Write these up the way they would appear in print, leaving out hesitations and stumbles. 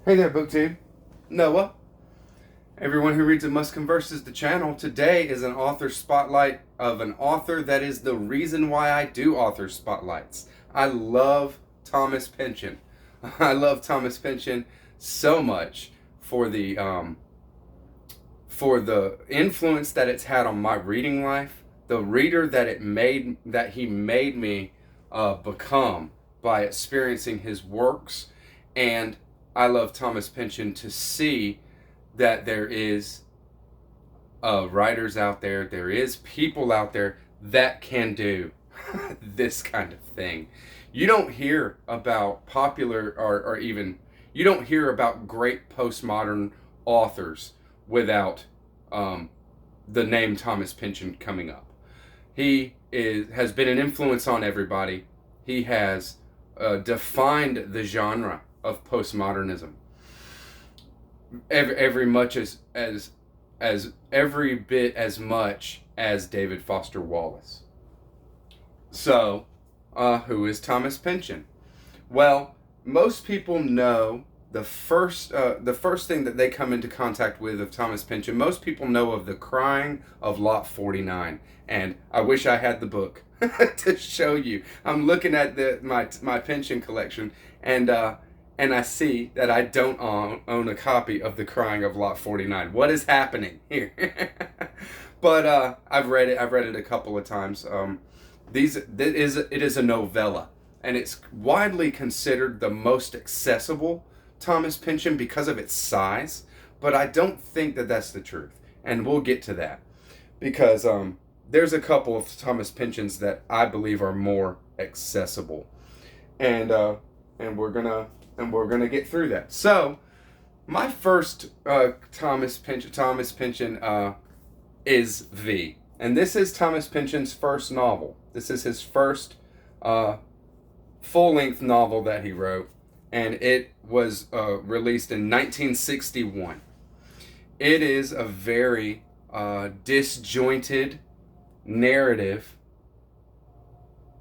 Hey there, BookTube. Noah. Everyone who reads it must converses the channel. Today is an author spotlight of an author that is the reason why I do author spotlights. I love Thomas Pynchon. I love Thomas Pynchon so much for the influence that it's had on my reading life, the reader that he made me become by experiencing his works. And I love Thomas Pynchon to see that there is writers out there is people out there that can do this kind of thing. You don't hear about popular or even you don't hear about great postmodern authors without the name Thomas Pynchon coming up. Has been an influence on everybody. He has defined the genre of postmodernism every much as every bit as much as David Foster Wallace. So, who is Thomas Pynchon? Well, most people know the first thing that they come into contact with of Thomas Pynchon. Most people know of The Crying of Lot 49, and I wish I had the book to show you. I'm looking at my Pynchon collection, and I see that I don't own a copy of The Crying of Lot 49. What is happening here? But I've read it. I've read it a couple of times. It is a novella, and it's widely considered the most accessible Thomas Pynchon because of its size. But I don't think that that's the truth, and we'll get to that because there's a couple of Thomas Pynchons that I believe are more accessible, and we're gonna get through that. So, my first Thomas Pynchon is V, and this is Thomas Pynchon's first novel. This is his first full-length novel that he wrote, and it was released in 1961. It is a very disjointed narrative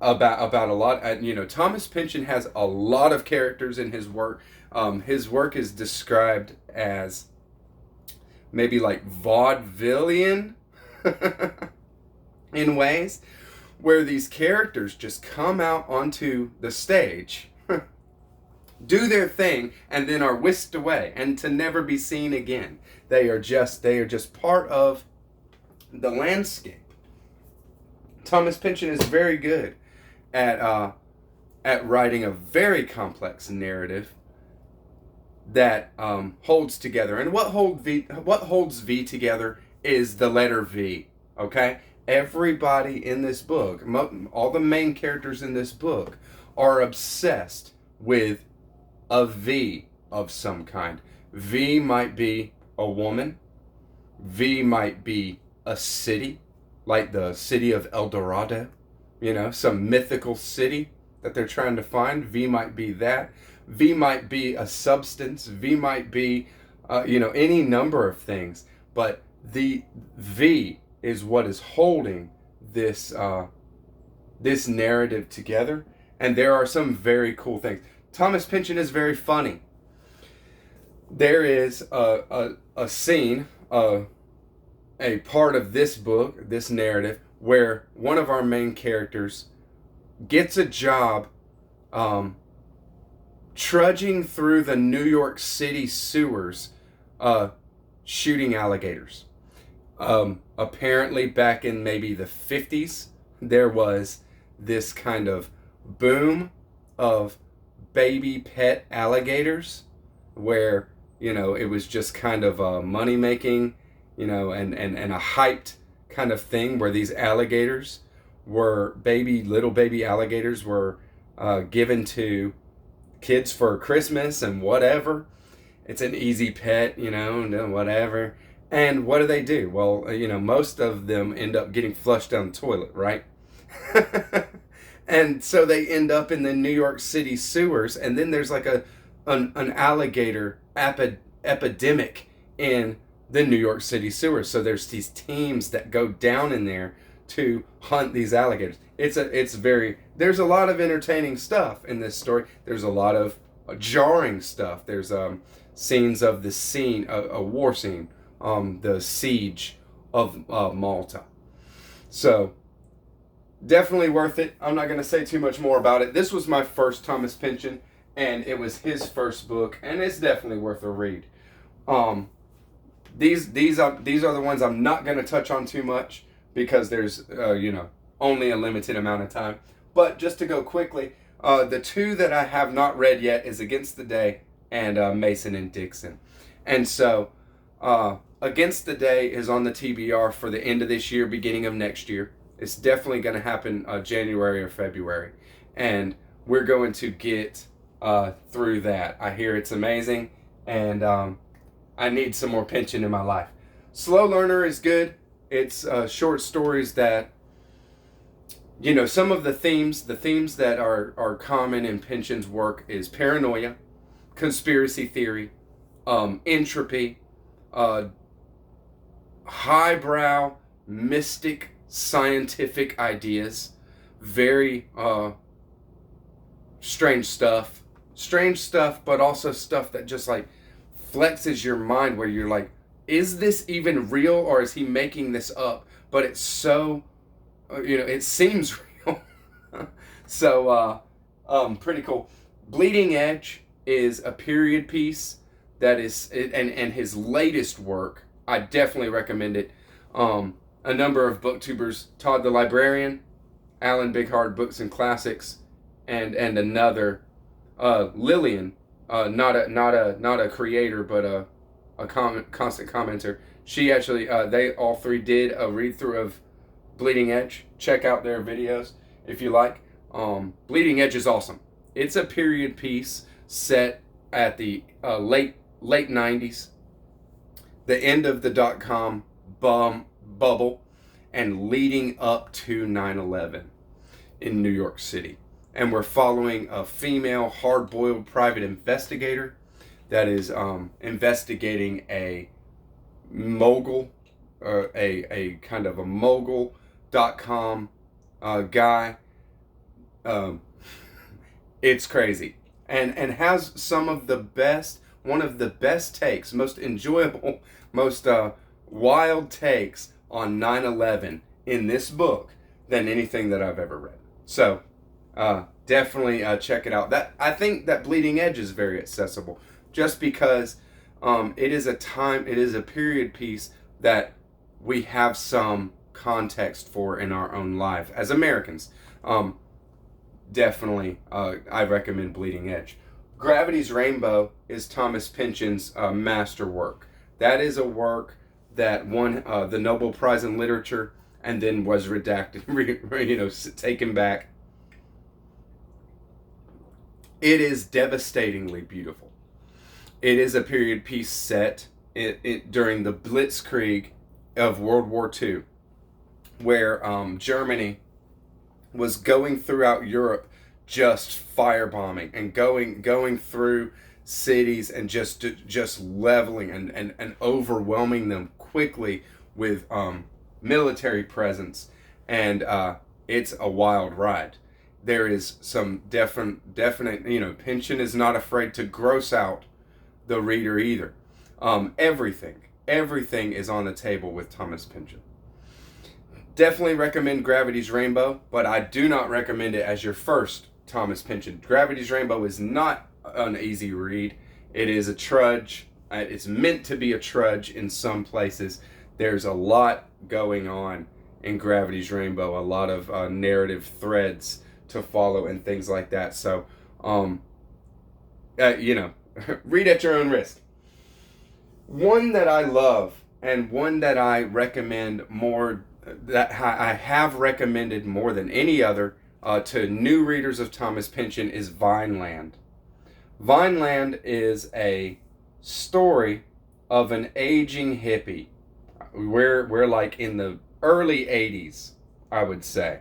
about a lot. Thomas Pynchon has a lot of characters in his work. His work is described as maybe like vaudevillian in ways, where these characters just come out onto the stage, do their thing, and then are whisked away and to never be seen again. They are just part of the landscape. Thomas Pynchon is very good at writing a very complex narrative that holds together. And what holds V together is the letter V. Okay, everybody in this book, all the main characters in this book, are obsessed with a V of some kind. V might be a woman. V might be a city, like the city of El Dorado, some mythical city that they're trying to find. V might be that. V might be a substance. V might be, any number of things. But the V is what is holding this narrative together. And there are some very cool things. Thomas Pynchon is very funny. There is a scene, a part of this book, this narrative, where one of our main characters gets a job trudging through the New York City sewers shooting alligators. Apparently back in maybe the 50s, there was this kind of boom of baby pet alligators where, it was just kind of money making, and a hyped kind of thing where these alligators were little baby alligators were given to kids for Christmas and whatever. It's an easy pet, whatever. And what do? Well, most of them end up getting flushed down the toilet, right? And so they end up in the New York City sewers, and then there's like an alligator epidemic in the New York City sewers. So there's these teams that go down in there to hunt these alligators. There's a lot of entertaining stuff in this story. There's a lot of jarring stuff. There's scenes of the scene, a war scene, the siege of Malta. So definitely worth it. I'm not going to say too much more about it. This was my first Thomas Pynchon, and it was his first book, and it's definitely worth a read. These are the ones I'm not going to touch on too much because there's only a limited amount of time. But just to go quickly, the two that I have not read yet is Against the Day and Mason and Dixon. And so Against the Day is on the TBR for the end of this year, beginning of next year. It's definitely going to happen January or February. And we're going to get through that. I hear it's amazing, and I need some more Pynchon in my life. Slow Learner is good. It's short stories that, some of the themes that are common in Pynchon's work is paranoia, conspiracy theory, entropy, highbrow, mystic, scientific ideas, very strange stuff, but also stuff that just like flexes your mind, where you're like, is this even real, or is he making this up? But it's so, it seems real. So pretty cool. Bleeding Edge is a period piece that is, and his latest work, I definitely recommend it. A number of booktubers, Todd the Librarian, Alan Bighard Books and Classics, and another, Lillian, not a creator, but a constant commenter. She actually, they all three did a read through of Bleeding Edge. Check out their videos if you like. Bleeding Edge is awesome. It's a period piece set at the late 90s, the end of the .com bubble, and leading up to 9/11 in New York City. And we're following a female hard-boiled private investigator that is investigating a mogul, a kind of a mogul.com guy. It's crazy, and has some of the best, one of the best takes, most enjoyable, most wild takes on 9/11 in this book than anything that I've ever read. So definitely check it out. I think that Bleeding Edge is very accessible, just because it is a period piece that we have some context for in our own life as Americans. Definitely, I recommend Bleeding Edge. Gravity's Rainbow is Thomas Pynchon's masterwork. That is a work that won the Nobel Prize in Literature and then was redacted, taken back. It is devastatingly beautiful. It is a period piece set during the Blitzkrieg of World War II, where Germany was going throughout Europe, just firebombing and going through cities and just leveling and overwhelming them quickly with military presence, and it's a wild ride. There is some definite, Pynchon is not afraid to gross out the reader either. Everything is on the table with Thomas Pynchon. Definitely recommend Gravity's Rainbow, but I do not recommend it as your first Thomas Pynchon. Gravity's Rainbow is not an easy read. It is a trudge. It's meant to be a trudge in some places. There's a lot going on in Gravity's Rainbow, a lot of narrative threads to follow and things like that. So, read at your own risk. One that I love and one that I recommend more, that I have recommended more than any other to new readers of Thomas Pynchon, is Vineland. Vineland is a story of an aging hippie. We're like in the early 80s, I would say,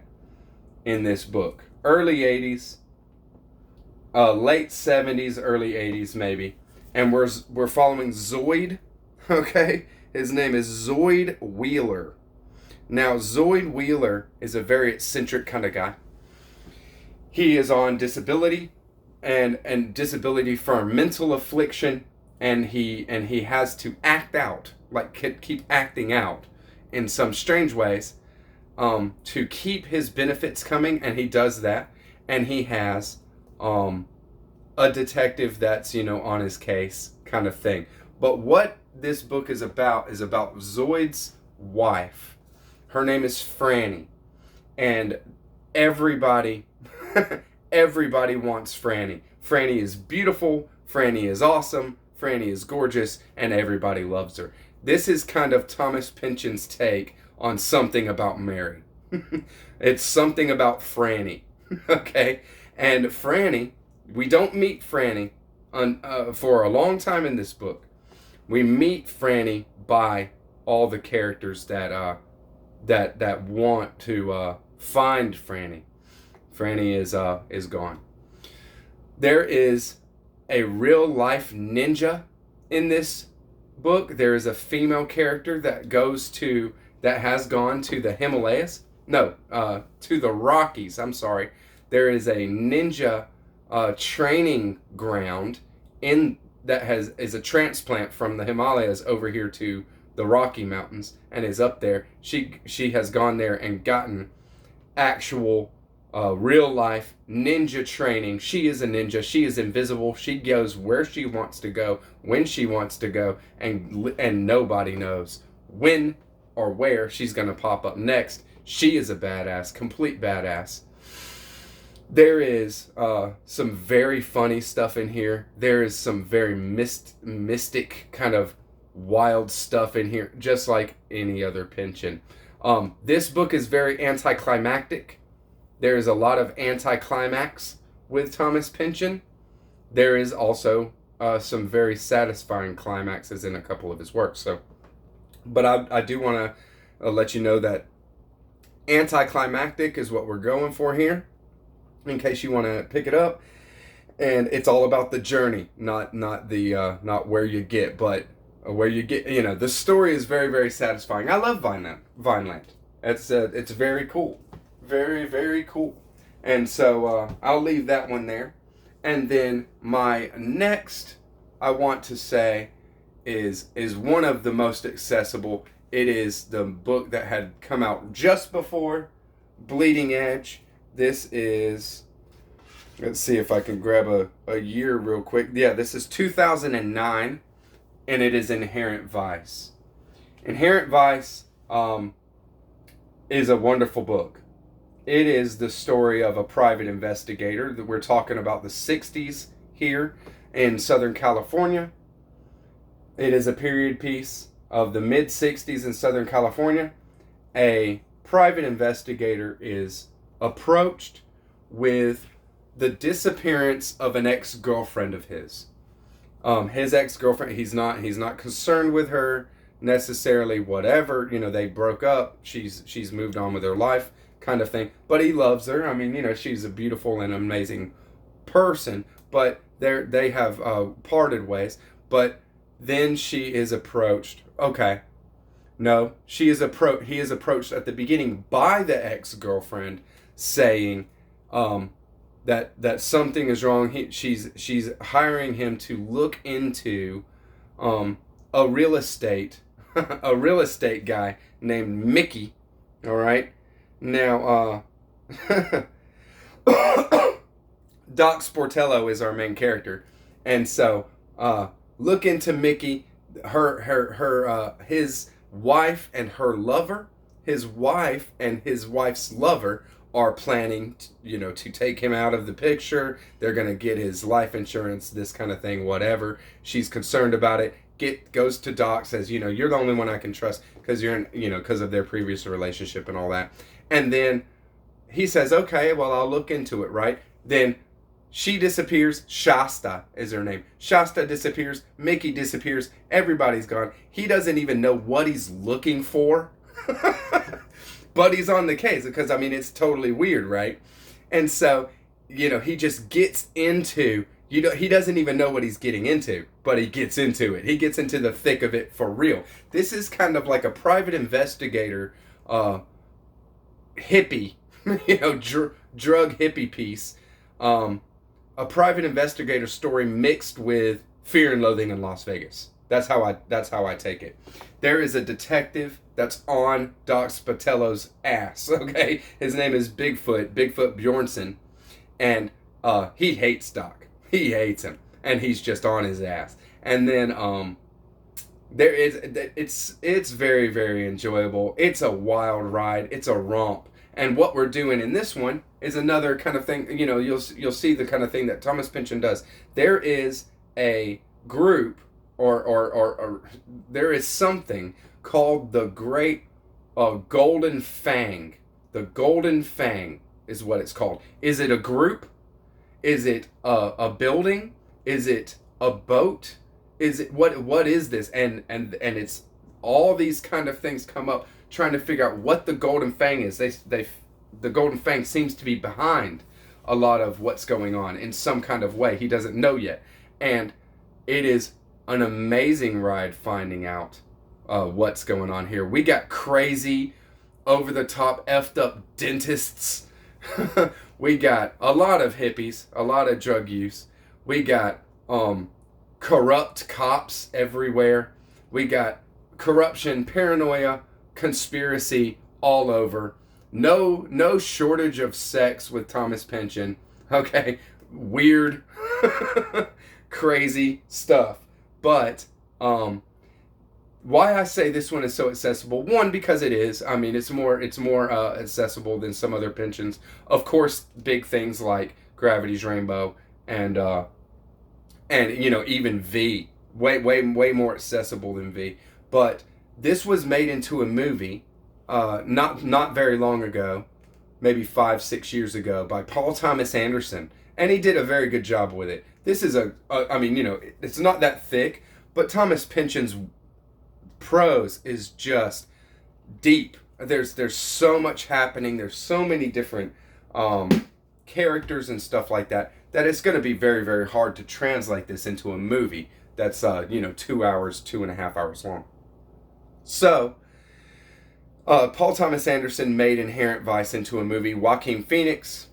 in this book. Early 80s, late 70s, early 80s maybe. And we're following Zoid, okay? His name is Zoid Wheeler. Now, Zoid Wheeler is a very eccentric kind of guy. He is on disability. and disability from mental affliction, and he has to act out, like keep acting out in some strange ways, to keep his benefits coming, and he does that, and he has a detective that's, on his case kind of thing. But what this book is about Zoid's wife. Her name is Franny, and everybody everybody wants Franny. Franny is beautiful, Franny is awesome, Franny is gorgeous, and everybody loves her. This is kind of Thomas Pynchon's take on Something About Mary. It's Something About Franny. Okay? And Franny, we don't meet Franny for a long time in this book. We meet Franny by all the characters that want to find Franny. Franny is gone. There is a real life ninja in this book. There is a female character that has gone to the Himalayas. No, to the Rockies. I'm sorry. There is a ninja training ground is a transplant from the Himalayas over here to the Rocky Mountains, and is up there. She has gone there and gotten actual real life ninja training. She is a ninja. She is invisible. She goes where she wants to go, when she wants to go, and nobody knows when or where she's going to pop up next. She is a badass, complete badass. There is some very funny stuff in here. There is some very mystic kind of wild stuff in here, just like any other Pynchon. This book is very anticlimactic. There is a lot of anticlimax with Thomas Pynchon. There is also some very satisfying climaxes in a couple of his works. But I do want to let you know that anticlimactic is what we're going for here, in case you want to pick it up. And it's all about the journey, not where you get, but where you get. The story is very, very satisfying. I love Vineland. It's very cool, very, very cool. And so I'll leave that one there. And then my next, I want to say, is one of the most accessible. It is the book that had come out just before Bleeding Edge. This is, let's see if I can grab a year real quick. Yeah, this is 2009, and it is Inherent Vice. Inherent Vice is a wonderful book. It is the story of a private investigator. We're talking about the 60s here in Southern California. It is a period piece of the mid-60s in Southern California. A private investigator is approached with the disappearance of an ex-girlfriend of his. His ex-girlfriend, he's not concerned with her necessarily, whatever, they broke up, she's moved on with her life, kind of thing, but he loves her. I mean, she's a beautiful and amazing person, but they have parted ways. But then she is approached. Okay, no, he is approached at the beginning by the ex-girlfriend, saying that something is wrong. She's hiring him to look into a real estate guy named Mickey. All right, now Doc Sportello is our main character, and so look into Mickey. His wife and her lover. His wife and his wife's lover are planning, to take him out of the picture. They're going to get his life insurance, this kind of thing, whatever. She's concerned about it. Goes to Doc, says, you're the only one I can trust because because of their previous relationship and all that. And then he says, okay, well, I'll look into it, right? Then she disappears. Shasta is her name. Shasta disappears. Mickey disappears. Everybody's gone. He doesn't even know what he's looking for. But he's on the case because, it's totally weird, right? And so, he just gets into, he doesn't even know what he's getting into, but he gets into it. He gets into the thick of it for real. This is kind of like a private investigator, hippie, drug hippie piece. a private investigator story mixed with Fear and Loathing in Las Vegas. That's how I take it. There is a detective that's on Doc Spatello's ass. Okay, his name is Bigfoot Bjornson, and he hates Doc. He hates him, and he's just on his ass. And then it's very, very enjoyable. It's a wild ride. It's a romp. And what we're doing in this one is another kind of thing. You know, you'll see the kind of thing that Thomas Pynchon does. There is a group, or there is something called the Great Golden Fang. The Golden Fang is what it's called. Is it a group? Is it a building? Is it a boat? Is it what is this? And it's all these kind of things come up trying to figure out what the Golden Fang is. The Golden Fang seems to be behind a lot of what's going on in some kind of way. He doesn't know yet. And it is an amazing ride finding out what's going on here. We got crazy, over the top, effed up dentists. We got a lot of hippies, a lot of drug use. We got corrupt cops everywhere. We got corruption, paranoia, conspiracy all over. No shortage of sex with Thomas Pynchon. Okay, weird, crazy stuff. But why I say this one is so accessible? One, because it is. I mean, it's more accessible than some other Pynchons. Of course, big things like Gravity's Rainbow and you know, even V, way more accessible than V. But this was made into a movie not very long ago, maybe 5-6 years ago, by Paul Thomas Anderson, and he did a very good job with it. This is I mean, you know, it's not that thick, but Thomas Pynchon's prose is just deep. There's so much happening. There's so many different characters and stuff like that it's going to be very, very hard to translate this into a movie that's 2.5 hours long. So Paul Thomas Anderson made Inherent Vice into a movie. Joaquin Phoenix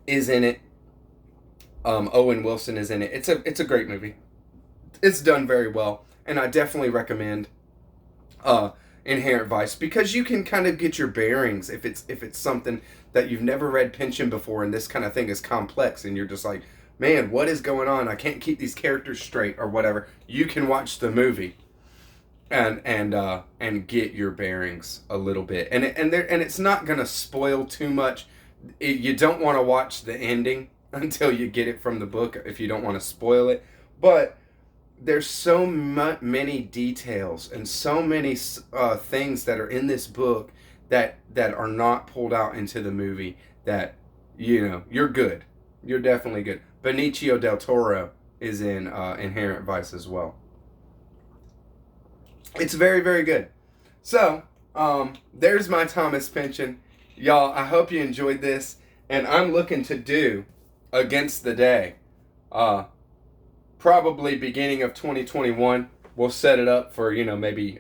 is in it. Owen Wilson is in it. It's a great movie. It's done very well, and I definitely recommend Inherent Vice, because you can kind of get your bearings if it's something that you've never read Pynchon before, and this kind of thing is complex, and you're just like, man, what is going on? I can't keep these characters straight or whatever. You can watch the movie and get your bearings a little bit, and it's not gonna spoil too much. You don't want to watch the ending until you get it from the book if you don't want to spoil it, but there's so many details and so many things that are in this book that are not pulled out into the movie that, you know, you're good. You're definitely good. Benicio del Toro is in Inherent Vice as well. It's very, very good. So, there's my Thomas Pynchon. Y'all, I hope you enjoyed this, and I'm looking to do Against the Day. Probably beginning of 2021. We'll set it up for, maybe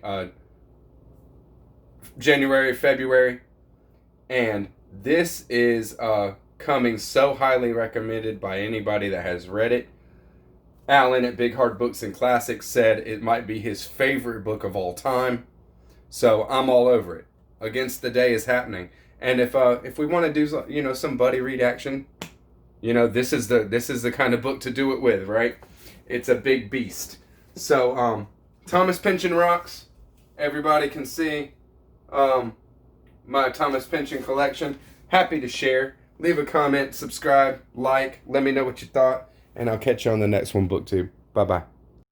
January, February. And this is coming so highly recommended by anybody that has read it. Alan at Big Hard Books and Classics said it might be his favorite book of all time. So I'm all over it. Against the Day is happening. And if we want to do some buddy read action, this is the kind of book to do it with, right? It's a big beast. So Thomas Pynchon rocks. Everybody can see my Thomas Pynchon collection. Happy to share. Leave a comment, subscribe, like, let me know what you thought, and I'll catch you on the next one, BookTube. Bye-bye.